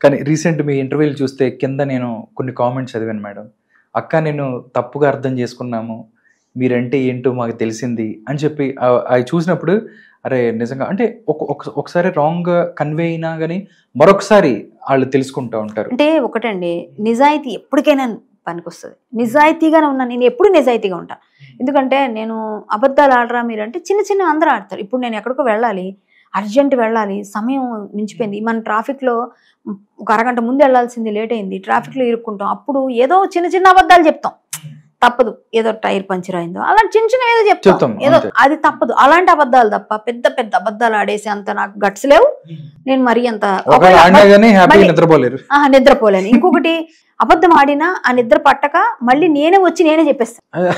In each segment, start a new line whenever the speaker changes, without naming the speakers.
కానీ రీసెంట్ మీ ఇంటర్వ్యూలు చూస్తే కింద నేను కొన్ని కామెంట్స్ చదివాను మేడం. అక్క నేను తప్పుగా అర్థం చేసుకున్నాము, మీరంటే ఏంటో మాకు తెలిసింది అని చెప్పి అవి చూసినప్పుడు అరే నిజంగా అంటే ఒకసారి రాంగ్ కన్వే అయినా కానీ మరొకసారి వాళ్ళు తెలుసుకుంటూ ఉంటారు.
అంటే ఒకటండి, నిజాయితీ ఎప్పటికైనా పనికొస్తుంది. నిజాయితీగానే ఉన్నా, నేను ఎప్పుడు నిజాయితీగా ఉంటాను. ఎందుకంటే నేను అబద్ధాలు ఆడరా మీరంటే చిన్న చిన్న అందరూ ఆడతారు. ఇప్పుడు నేను ఎక్కడికో వెళ్ళాలి, అర్జెంట్ వెళ్ళాలి, సమయం మించిపోయింది, మన ట్రాఫిక్లో ఒక అరగంట ముందు వెళ్ళాల్సింది లేట్ అయింది, ట్రాఫిక్లో ఇరుక్కుంటాం, అప్పుడు ఏదో చిన్న చిన్న అబద్ధాలు చెప్తాం, తప్పదు. ఏదో టైర్ పంచర్ అయిందో అలా చిన్న చిన్న ఏదో చెప్తాం, ఏదో అది తప్పదు. అలాంటి అబద్ధాలు తప్ప పెద్ద పెద్ద అబద్ధాలు ఆడేసి అంత నాకు గట్స్ లేవు. నేను మరీ అంత నిద్రపోలేను. ఇంకొకటి అబద్ధం ఆడినా ఆ నిద్ర పట్టక మళ్ళీ నేనే వచ్చి నేనే చెప్పేస్తాను,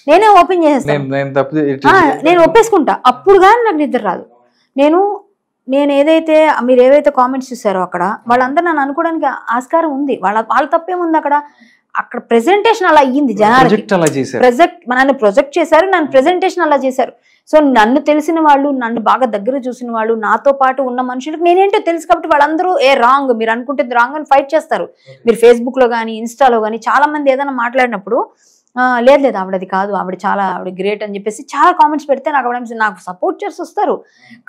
నేనే ఓపెన్ చేసేస్తాను, నేను ఒప్పేసుకుంటా. అప్పుడు కానీ నాకు నిద్ర రాదు. నేను ఏదైతే మీరు ఏవైతే కామెంట్స్ చూసారో అక్కడ వాళ్ళందరూ నన్ను అనుకోవడానికి ఆస్కారం ఉంది. వాళ్ళ తప్పేముంది అక్కడ ప్రెజెంటేషన్ అలా అయ్యింది, జనాలకి నన్ను ప్రొజెక్ట్ చేశారు, నన్ను ప్రెజెంటేషన్ అలా చేశారు. సో నన్ను తెలిసిన వాళ్ళు, నన్ను బాగా దగ్గర చూసిన వాళ్ళు, నాతో పాటు ఉన్న మనుషులకు నేనేంటో తెలుసు కాబట్టి వాళ్ళందరూ రాంగ్, మీరు అనుకుంటే రాంగ్ అని ఫైట్ చేస్తారు. మీరు ఫేస్బుక్ లో కానీ ఇన్స్టాలో కానీ చాలా మంది ఏదైనా మాట్లాడినప్పుడు లేదు ఆవిడది కాదు, ఆవిడ గ్రేట్ అని చెప్పేసి చాలా కామెంట్స్ పెడితే నాకు సపోర్ట్ చేసి వస్తారు.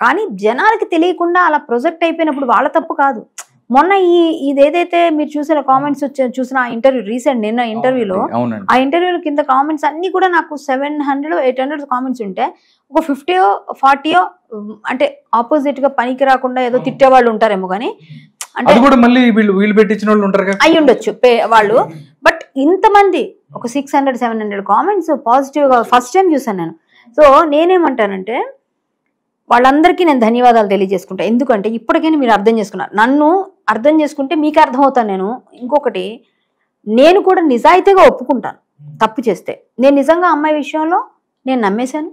కానీ జనాలకి తెలియకుండా అలా ప్రొజెక్ట్ అయిపోయినప్పుడు వాళ్ళ తప్పు కాదు. మొన్న ఇదేదైతే మీరు చూసిన కామెంట్స్ చూసిన ఇంటర్వ్యూ రీసెంట్ నిన్న ఇంటర్వ్యూలో, ఆ ఇంటర్వ్యూలో కింద కామెంట్స్ అన్ని కూడా నాకు 700-800 కామెంట్స్ ఉంటే ఒక 50-40 అంటే ఆపోజిట్ గా పనికి రాకుండా ఏదో తిట్టేవాళ్ళు ఉంటారేమో కానీ అయి ఉండొచ్చు వాళ్ళు. బట్ ఇంతమంది ఒక 600-700 కామెంట్స్ పాజిటివ్ గా ఫస్ట్ టైం చూసాను నేను. సో నేనేమంటానంటే వాళ్ళందరికీ నేను ధన్యవాదాలు తెలియజేసుకుంటా. ఎందుకంటే ఇప్పటికైనా మీరు అర్థం చేసుకున్నారు, నన్ను అర్థం చేసుకుంటే మీకు అర్థమవుతాను నేను. ఇంకొకటి, నేను కూడా నిజాయితీగా ఒప్పుకుంటాను తప్పు చేస్తే. నేను నిజంగా అమ్మాయి విషయంలో నేను నమ్మేశాను,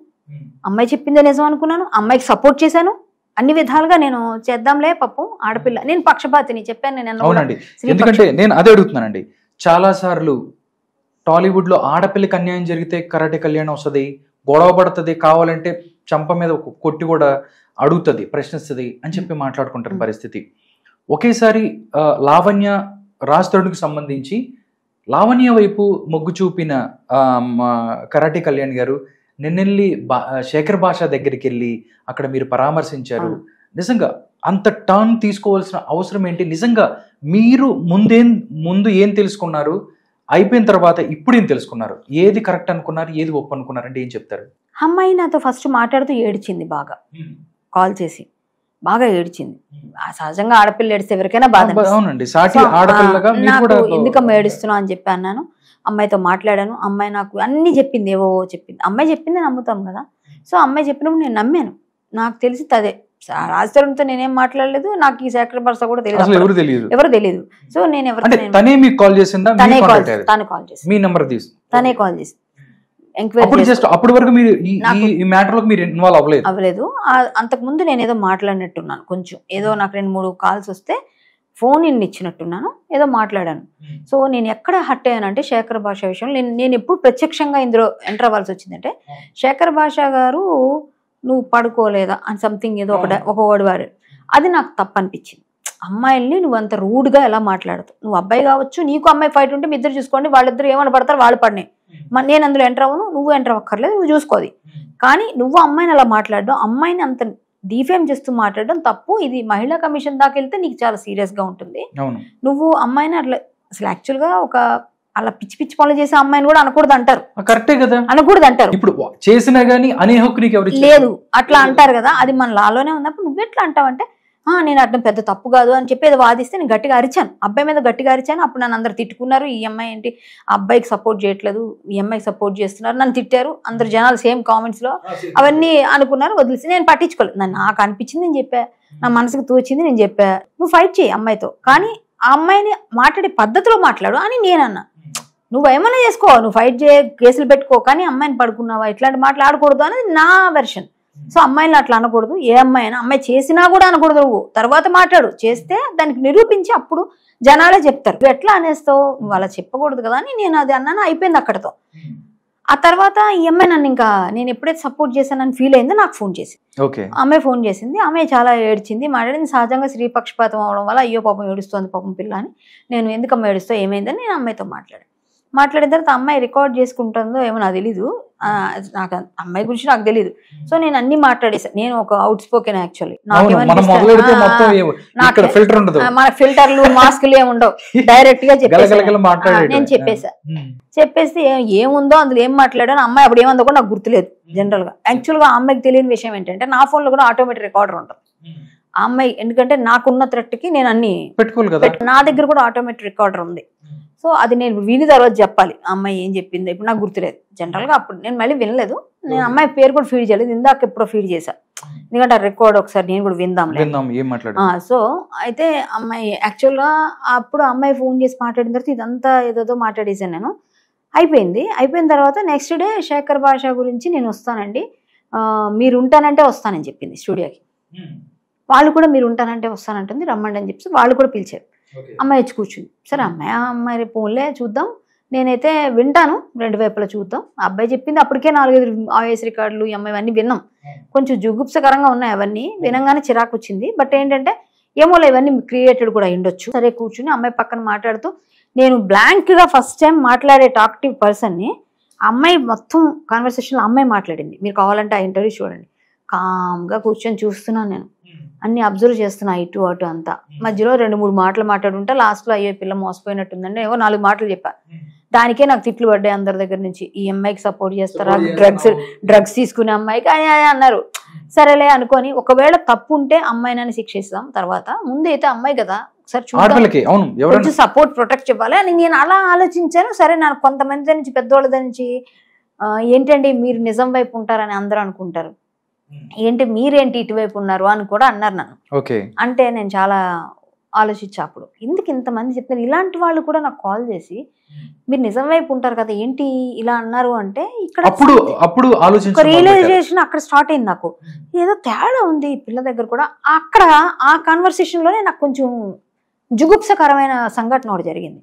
అమ్మాయి చెప్పిందే నిజం అనుకున్నాను, అమ్మాయికి సపోర్ట్ చేశాను, అన్ని విధాలుగా నేను చేద్దాంలే పప్పు ఆడపిల్ల, నేను పక్షపాతిని చెప్పాను. నేను
ఎందుకంటే నేను అదే అడుగుతున్నానండి, చాలా సార్లు టాలీవుడ్ లో ఆడపిల్లకి అన్యాయం జరిగితే కరాటే కళ్యాణం వస్తుంది, గొడవ పడుతుంది, కావాలంటే చంప మీద కొట్టి కూడా అడుగుతుంది, ప్రశ్నిస్తుంది అని చెప్పి మాట్లాడుకుంటారు పరిస్థితి. ఒకేసారి లావణ్య రాజ్-తరుణ్కి సంబంధించి లావణ్య వైపు మొగ్గు చూపిన కరాటే కళ్యాణ్ గారు నిన్నెళ్ళి శేఖర్ భాష దగ్గరికి వెళ్ళి అక్కడ మీరు పరామర్శించారు. నిజంగా అంత టర్న్ తీసుకోవాల్సిన అవసరం ఏంటి? నిజంగా మీరు ముందు ఏం తెలుసుకున్నారు, అయిపోయిన తర్వాత ఇప్పుడు ఏం తెలుసుకున్నారు, ఏది కరెక్ట్ అనుకున్నారు, ఏది ఒప్పు అనుకున్నారు అంటే ఏం చెప్తారు?
అమ్మాయి నాతో ఫస్ట్ మాట్లాడుతూ ఏడ్చింది, బాగా కాల్ చేసి బాగా ఏడ్చింది. సహజంగా ఆడపిల్ల ఏడిస్తే ఎవరికైనా బాధ. నాకు ఎందుకమ్మా ఏడుస్తున్నావు అని చెప్పి అన్నాను. అమ్మాయితో మాట్లాడాను, అమ్మాయి నాకు అన్ని చెప్పింది, ఏవో చెప్పింది. అమ్మాయి చెప్పింది నమ్ముతాం కదా. సో అమ్మాయి చెప్పినప్పుడు నేను నమ్మాను. నాకు తెలిసి అదే రాజ్-తరుణ్తో నేనేం మాట్లాడలేదు, నాకు ఈ శేఖర్ భాష కూడా తెలియదు, ఎవరు తెలియదు. సో నేను తనే కాల్ చేసి అవ్వలేదు. అంతకు ముందు నేను ఏదో మాట్లాడినట్టున్నాను, కొంచెం ఏదో నాకు 2-3 కాల్స్ వస్తే ఫోన్ ఇచ్చినట్టున్నాను, ఏదో మాట్లాడాను. సో నేను ఎక్కడ హట్ అయ్యానంటే శేఖర్ భాష విషయంలో నేను ఎప్పుడు ప్రత్యక్షంగా ఇందులో ఎంటర్ అవ్వాల్సి వచ్చిందంటే, శేఖర్ భాష గారు నువ్వు పడుకోలేదా అని సంథింగ్ ఏదో ఒక వర్డ్ వారు, అది నాకు తప్పు అనిపించింది. అమ్మాయిల్ని నువ్వు అంత రూడ్గా ఎలా మాట్లాడతావు? నువ్వు అబ్బాయి కావచ్చు, నీకు అమ్మాయి ఫైట్ ఉంటే మీ ఇద్దరు చూసుకోండి, వాళ్ళిద్దరు ఏమైనా పడతారు, వాళ్ళు పడినాయి, నేను అందులో ఎంటర్ అవ్వను, నువ్వు ఎంటర్ అవ్వక్కర్లేదు, నువ్వు చూసుకోది. కానీ నువ్వు అమ్మాయిని అలా మాట్లాడడం, అమ్మాయిని అంత డిఫేమ్ చేస్తూ మాట్లాడడం తప్పు. ఇది మహిళా కమిషన్ దాకా వెళ్తే నీకు చాలా సీరియస్ గా ఉంటుంది. నువ్వు అమ్మాయిని అట్లా అసలు యాక్చువల్ గా ఒక అలా పిచ్చి పిచ్చి పనులు చేసే అమ్మాయిని కూడా అనకూడదు అంటారు.
కరెక్టే కదా,
అనకూడదు అంటారు.
ఇప్పుడు చేసినా గానీ అనే హక్కు నీకు ఎవరు
లేదు అట్లా అంటారు కదా, అది మన లాలోనే ఉన్నప్పుడు నువ్వు ఎట్లా అంటావంటే నేను అర్థం పెద్ద తప్పు కాదు అని చెప్పి ఏదో వాదిస్తే నేను గట్టిగా అరిచాను, అబ్బాయి మీద గట్టిగా అరిచాను. అప్పుడు నన్ను అందరు తిట్టుకున్నారు, ఈ అమ్మాయి ఏంటి ఆ అబ్బాయికి సపోర్ట్ చేయట్లేదు, ఈ అమ్మాయికి సపోర్ట్ చేస్తున్నారు, నన్ను తిట్టారు అందరు జనాలు సేమ్ కామెంట్స్ లో, అవన్నీ అనుకున్నారు. వదిలేసి నేను పట్టించుకోలేదు, నాకు అనిపించింది నేను చెప్పా, నా మనసుకు తోచింది నేను చెప్పా. నువ్వు ఫైట్ చేయి అమ్మాయితో, కానీ ఆ అమ్మాయిని మాట్లాడే పద్ధతిలో మాట్లాడు అని నేనన్నా. నువ్వు ఏమైనా చేసుకో, నువ్వు ఫైట్ చేయ, కేసులు పెట్టుకో, కానీ అమ్మాయిని పడుకున్నావా ఇట్లాంటి మాట్లాడకూడదు అనేది నా వెర్షన్. సో అమ్మాయిని అట్లా అనకూడదు, ఏ అమ్మాయి అయినా, అమ్మాయి చేసినా కూడా అనకూడదు. నువ్వు తర్వాత మాట్లాడు, చేస్తే దానికి నిరూపించి అప్పుడు జనాలే చెప్తారు. నువ్వు ఎట్లా అనేస్తావు, నువ్వు అలా చెప్పకూడదు కదా అని నేను అది అన్నాను, అయిపోయింది అక్కడతో. ఆ తర్వాత ఈ అమ్మాయి నన్ను ఇంకా నేను ఎప్పుడైతే సపోర్ట్ చేశానని ఫీల్ అయిందో నాకు ఫోన్ చేసింది. అమ్మాయి ఫోన్ చేసింది, ఆమె చాలా ఏడ్చింది, మాట్లాడింది. సహజంగా స్త్రీ పక్షపాతం అవడం వల్ల అయ్యో పాపం ఏడుస్తోంది పాపం పిల్ల అని, నేను ఎందుకమ్మ ఏడుస్తో ఏమైందని నేను అమ్మాయితో మాట్లాడిన తర్వాత అమ్మాయి రికార్డ్ చేసుకుంటుందో ఏమో నాకు తెలీదు, నాకు అమ్మాయి గురించి నాకు తెలీదు. సో నేను అన్ని మాట్లాడేసాను. నేను ఒక అవుట్ స్పోకెన్ యాక్చువల్లీ. మన ఫిల్టర్లు మాస్కులు ఏమి ఉండవు, డైరెక్ట్ గా నేను చెప్పేసి ఏముందో అందులో ఏం మాట్లాడాను. అమ్మాయి అప్పుడు ఏమందో కూడా నాకు గుర్తులేదు. జనరల్ గా యాక్చువల్ గా అమ్మాయికి తెలియని విషయం ఏంటంటే నా ఫోన్ లో కూడా ఆటోమేటిక్ రికార్డర్ ఉంటుంది. ఆ అమ్మాయి ఎందుకంటే నాకున్న థ్రెట్ కి నేను అన్ని పెట్టుకోవాలి కదా, నా దగ్గర కూడా ఆటోమేటిక్ రికార్డర్ ఉంది. సో అది నేను విని తర్వాత చెప్పాలి అమ్మాయి ఏం చెప్పింది. ఇప్పుడు నాకు గుర్తులేదు జనరల్ గా, అప్పుడు నేను మళ్ళీ వినలేదు. నేను అమ్మాయి పేరు కూడా ఫీడ్ చేయలేదు, ఇందాక ఎప్పుడో ఫీడ్ చేశా. ఎందుకంటే ఆ రికార్డ్ ఒకసారి నేను కూడా విందాం. సో అయితే అమ్మాయి యాక్చువల్ గా అప్పుడు అమ్మాయి ఫోన్ చేసి మాట్లాడిన తర్వాత ఇదంతా ఏదో మాట్లాడేసాను నేను. అయిపోయిన తర్వాత నెక్స్ట్ డే శేఖర్ భాష గురించి నేను వస్తానండి, మీరు ఉంటానంటే వస్తానని చెప్పింది స్టూడియోకి. వాళ్ళు కూడా మీరు ఉంటానంటే వస్తానంటుంది, రమ్మండి అని చెప్పి వాళ్ళు కూడా పిలిచారు. అమ్మాయి వచ్చి కూర్చుంది. సరే అమ్మాయి రేపు ఫోన్లే చూద్దాం, నేనైతే వింటాను, రెండు వైపులా చూద్దాం. అబ్బాయి చెప్పింది అప్పటికే 4-5 వాయిస్ రికార్డులు ఈ అమ్మాయి అన్నీ విన్నాం. కొంచెం జుగుప్సకరంగా ఉన్నాయి అవన్నీ, వినంగానే చిరాకు వచ్చింది. బట్ ఏంటంటే ఏమోలే ఇవన్నీ క్రియేటెడ్ కూడా అయ్యుండొచ్చు. సరే కూర్చుని అమ్మాయి పక్కన మాట్లాడుతూ, నేను బ్లాంక్ గా ఫస్ట్ టైం మాట్లాడే టాక్టివ్ పర్సన్ని అమ్మాయి మొత్తం కాన్వర్సేషన్లో అమ్మాయి మాట్లాడింది. మీరు కావాలంటే ఆ ఇంటర్వ్యూ చూడండి. కామ్గా కూర్చొని చూస్తున్నాను, నేను అన్ని అబ్జర్వ్ చేస్తున్నా, ఇటు అటు అంతా. మధ్యలో 2-3 మాటలు మాట్లాడుంటా, లాస్ట్లో అయ్యో పిల్ల మోసపోయినట్టుందండి ఏవో 4 మాటలు చెప్పా. దానికే నాకు తిట్లు పడ్డాయి అందరి దగ్గర నుంచి. ఈ అమ్మాయికి సపోర్ట్ చేస్తారా, డ్రగ్స్ తీసుకునే అమ్మాయికి అని అన్నారు. సరేలే అనుకొని ఒకవేళ తప్పు ఉంటే అమ్మాయినని శిక్షిస్తాం, తర్వాత ముందైతే అమ్మాయి కదా ఒకసారి కొంచెం సపోర్ట్ ప్రొటెక్ట్ ఇవ్వాలి అని నేను అలా ఆలోచించాను. సరే నాకు కొంతమంది నుంచి పెద్దవాళ్ళ నుంచి ఏంటండి మీరు నిజం వైపు ఉంటారని అందరూ అనుకుంటారు, ఏంటి మీరేంటి ఇటువైపు ఉన్నారు అని కూడా అన్నారు నన్ను. అంటే నేను చాలా ఆలోచించా అప్పుడు, ఎందుకు ఇంతమంది చెప్తారు. ఇలాంటి వాళ్ళు కూడా నాకు కాల్ చేసి మీరు నిజం వైపు ఉంటారు కదా ఏంటి ఇలా అన్నారు అంటే, ఇక్కడ ఒక రియలైజేషన్ అక్కడ స్టార్ట్ అయింది నాకు. ఏదో తేడా ఉంది ఈ పిల్ల దగ్గర కూడా. అక్కడ ఆ కాన్వర్సేషన్ లోనే నాకు కొంచెం జుగుప్సకరమైన సంఘటన ఒకటి జరిగింది.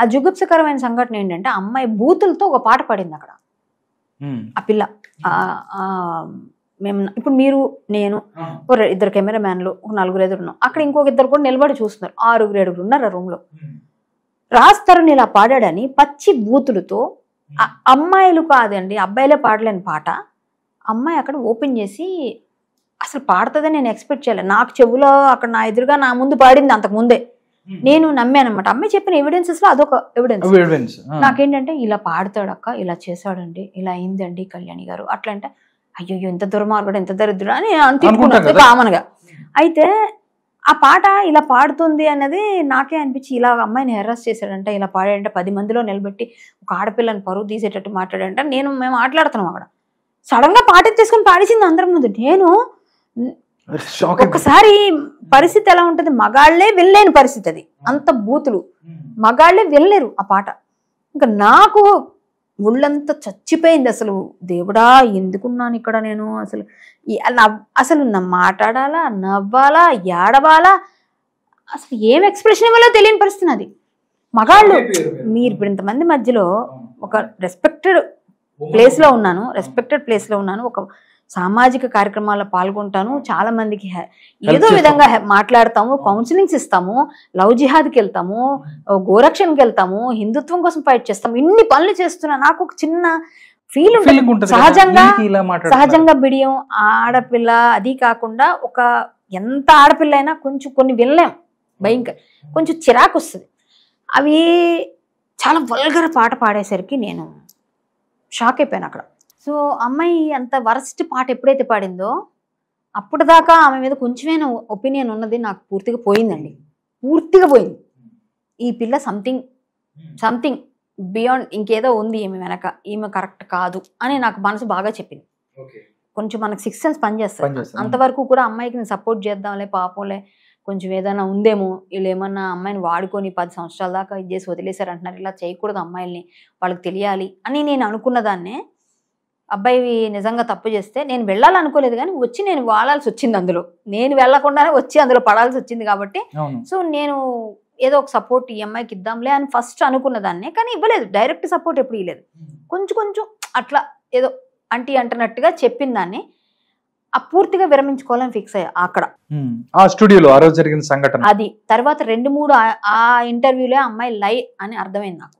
ఆ జుగుప్సకరమైన సంఘటన ఏంటంటే అమ్మాయి బూతులతో ఒక పాట పాడింది అక్కడ. ఆ పిల్ల మేము ఇప్పుడు మీరు నేను 2 కెమెరా మ్యాన్లు 4-5 ఉన్నాం, అక్కడ ఇంకొక 2 కూడా నిలబడి చూస్తున్నారు, 6-7 ఉన్నారు ఆ రూమ్ లో. రాస్తారని ఇలా పాడాడని పచ్చి బూతులతో, అమ్మాయిలు కాదండి అబ్బాయిలే పాడలేని పాట అమ్మాయి అక్కడ ఓపెన్ చేసి అసలు పాడుతుందని నేను ఎక్స్పెక్ట్ చేయలేదు. నాకు చెవులో అక్కడ నా ఎదురుగా నా ముందు పాడింది అంతకు ముందే, నేను నమ్మానమాట. అమ్మాయి చెప్పిన ఎవిడెన్సెస్ లో అదొక ఎవిడెన్స్. నాకేంటంటే ఇలా పాడతాడు అక్క, ఇలా చేశాడండి, ఇలా అయిందండి కళ్యాణి గారు అట్లా అంటే, అయ్యో ఎంత దుర్మార్గుడు ఎంత దరిద్రుడు అని అనుకుంటున్నాను కామన్ గా. అయితే ఆ పాట ఇలా పాడుతుంది అన్నది నాకే అనిపించి, ఇలా అమ్మాయిని హెరాస్ చేశాడంటే, ఇలా పాడాడంటే, 10 మందిలో నిలబెట్టి ఒక ఆడపిల్లని పరువు తీసేటట్టు మాట్లాడంటే, మేము మాట్లాడుతున్నాం అక్కడ. సడన్ గా పాట తీసుకుని పాడేసింది అందరి ముందు. నేను ఒకసారి పరిస్థితి ఎలా ఉంటుంది, మగాళ్లే వినలేని పరిస్థితి అది, అంత బూతులు మగాళ్లే వినలేరు ఆ పాట. ఇంకా నాకు ఒళ్ళంతా చచ్చిపోయింది. అసలు దేవుడా ఎందుకున్నాను ఇక్కడ నేను, అసలు మాట్లాడాలా, నవ్వాలా, ఏడవాలా, అసలు ఏం ఎక్స్ప్రెషన్ ఇవ్వాలో తెలియని పరిస్థితి అది. మగాళ్ళు మీరు ఇప్పుడు ఇంతమంది మధ్యలో ఒక రెస్పెక్టెడ్ ప్లేస్ లో ఉన్నాను, ఒక సామాజిక కార్యక్రమాల్లో పాల్గొంటాను, చాలా మందికి ఏదో విధంగా మాట్లాడతాము, కౌన్సిలింగ్స్ ఇస్తాము, లవ్ జిహాద్కి వెళ్తాము, గోరక్షణకి వెళ్తాము, హిందుత్వం కోసం ఫైట్ చేస్తాము, ఇన్ని పనులు చేస్తున్నా నాకు ఒక చిన్న ఫీల్ ఉంటుంది. సహజంగా బిడియం ఆడపిల్ల, అది కాకుండా ఒక ఎంత ఆడపిల్ల అయినా కొంచెం కొన్ని వినలేం, భయంకర కొంచెం చిరాకు వస్తుంది. అవి చాలా వల్గర్ పాట పాడేసరికి నేను షాక్ అయిపోయాను అక్కడ. సో అమ్మాయి అంత వరస్ట్ పాట ఎప్పుడైతే పాడిందో అప్పటిదాకా ఆమె మీద కొంచెమైనా ఒపీనియన్ ఉన్నది నాకు పూర్తిగా పోయిందండి, పూర్తిగా పోయింది. ఈ పిల్ల సంథింగ్ బియాండ్ ఇంకేదో ఉంది ఈమె వెనక, ఈమె కరెక్ట్ కాదు అని నాకు మనసు బాగా చెప్పింది. కొంచెం మనకు 6 సెన్స్ పనిచేస్తుంది. అంతవరకు కూడా అమ్మాయికి నేను సపోర్ట్ చేద్దాంలే, పాపంలే కొంచెం ఏదైనా ఉందేమో, వీళ్ళు ఏమన్నా అమ్మాయిని వాడుకొని 10 సంవత్సరాల దాకా ఇది చేసి వదిలేశారు అంటున్నారు, ఇలా చేయకూడదు అమ్మాయిల్ని, వాళ్ళకి తెలియాలి అని నేను అనుకున్నదాన్నే. అబ్బాయి నిజంగా తప్పు చేస్తే నేను వెళ్ళాలనుకోలేదు, కానీ వచ్చి నేను వాడాల్సి వచ్చింది, అందులో నేను వెళ్లకుండానే వచ్చి అందులో పడాల్సి వచ్చింది. కాబట్టి సో నేను ఏదో ఒక సపోర్ట్ ఈ అమ్మాయికి ఇద్దాంలే అని ఫస్ట్ అనుకున్నదాన్నే, కానీ ఇవ్వలేదు, డైరెక్ట్ సపోర్ట్ ఎప్పుడు ఇవ్వలేదు. కొంచెం అట్లా ఏదో అంటీ అంటున్నట్టుగా చెప్పిన దాన్ని ఆ పూర్తిగా విరమించుకోవాలని ఫిక్స్ అయ్యా అక్కడ
ఆ స్టూడియోలో ఆ రోజు జరిగిన సంఘటన.
అది తర్వాత 2-3 ఆ ఇంటర్వ్యూలే అమ్మాయి లై అని అర్థమైంది నాకు.